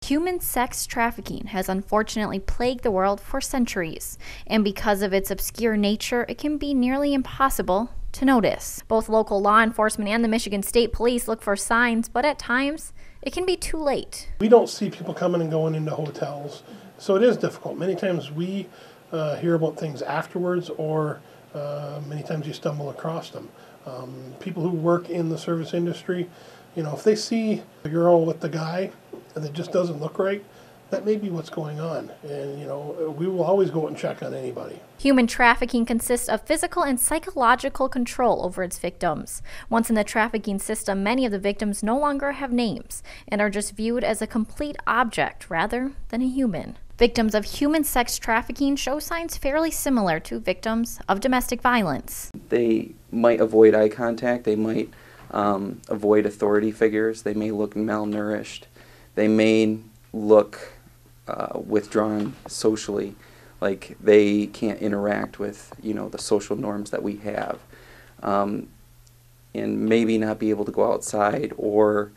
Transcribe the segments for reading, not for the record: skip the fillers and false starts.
Human sex trafficking has unfortunately plagued the world for centuries, and because of its obscure nature, it can be nearly impossible to notice. Both local law enforcement and the Michigan State Police look for signs, but at times, it can be too late. We don't see people coming and going into hotels, so it is difficult. Many times we hear about things afterwards, or many times you stumble across them. People who work in the service industry, if they see a girl with the guy and it just doesn't look right, that may be what's going on. And, we will always go out and check on anybody. Human trafficking consists of physical and psychological control over its victims. Once in the trafficking system, many of the victims no longer have names and are just viewed as a complete object rather than a human. Victims of human sex trafficking show signs fairly similar to victims of domestic violence. They might avoid eye contact, they might avoid authority figures, they may look malnourished, they may look withdrawn socially, like they can't interact with the social norms that we have, and maybe not be able to go outside or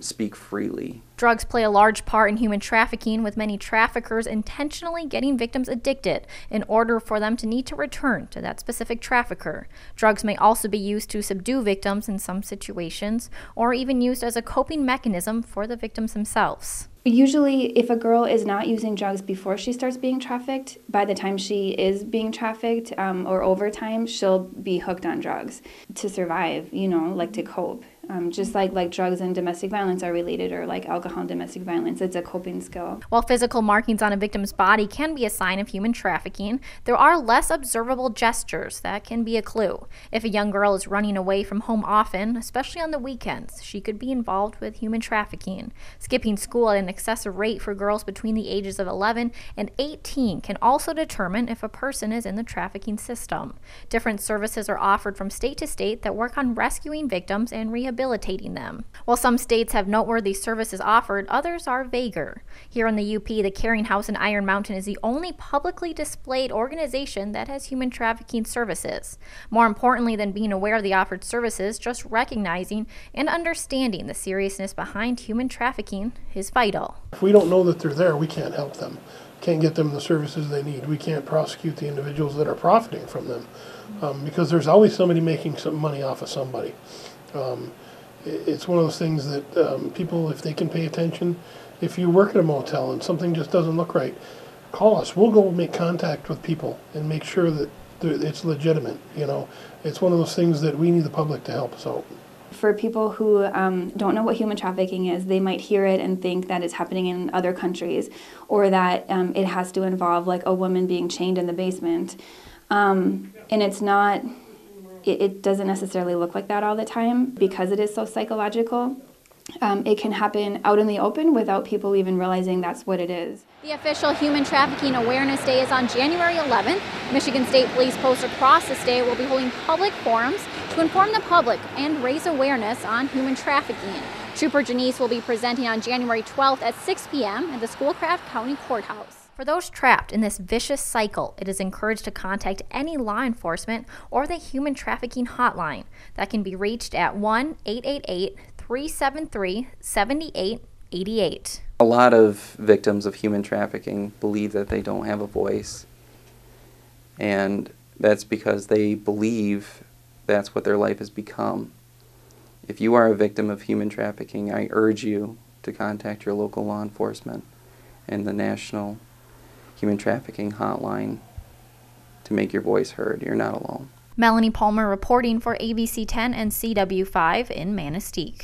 speak freely. Drugs play a large part in human trafficking, with many traffickers intentionally getting victims addicted in order for them to need to return to that specific trafficker. Drugs may also be used to subdue victims in some situations, or even used as a coping mechanism for the victims themselves. Usually, if a girl is not using drugs before she starts being trafficked, by the time she is being trafficked or over time, she'll be hooked on drugs to survive, like to cope. Just like drugs and domestic violence are related, or like alcohol and domestic violence, it's a coping skill. While physical markings on a victim's body can be a sign of human trafficking, there are less observable gestures that can be a clue. If a young girl is running away from home often, especially on the weekends, she could be involved with human trafficking. Skipping school at an excessive rate for girls between the ages of 11 and 18 can also determine if a person is in the trafficking system. Different services are offered from state to state that work on rescuing victims and rehabilitating them. While some states have noteworthy services offered, others are vaguer. Here in the UP, the Caring House in Iron Mountain is the only publicly displayed organization that has human trafficking services. More importantly than being aware of the offered services, just recognizing and understanding the seriousness behind human trafficking is vital. If we don't know that they're there, we can't help them. Can't get them the services they need. We can't prosecute the individuals that are profiting from them, because there's always somebody making some money off of somebody. It's one of those things that people, if they can pay attention, if you work at a motel and something just doesn't look right, call us. We'll go make contact with people and make sure that it's legitimate. It's one of those things that we need the public to help us out. For people who don't know what human trafficking is, they might hear it and think that it's happening in other countries, or that it has to involve like a woman being chained in the basement. And it's not, it doesn't necessarily look like that all the time because it is so psychological. It can happen out in the open without people even realizing that's what it is. The official Human Trafficking Awareness Day is on January 11th. Michigan State Police posts across the state will be holding public forums to inform the public and raise awareness on human trafficking. Trooper Janice will be presenting on January 12th at 6 p.m. at the Schoolcraft County Courthouse. For those trapped in this vicious cycle, it is encouraged to contact any law enforcement or the Human Trafficking Hotline that can be reached at 1-888-373-7888. A lot of victims of human trafficking believe that they don't have a voice, and that's because they believe that's what their life has become. If you are a victim of human trafficking, I urge you to contact your local law enforcement and the National Human Trafficking Hotline to make your voice heard. You're not alone. Melanie Palmer reporting for ABC 10 and CW5 in Manistee.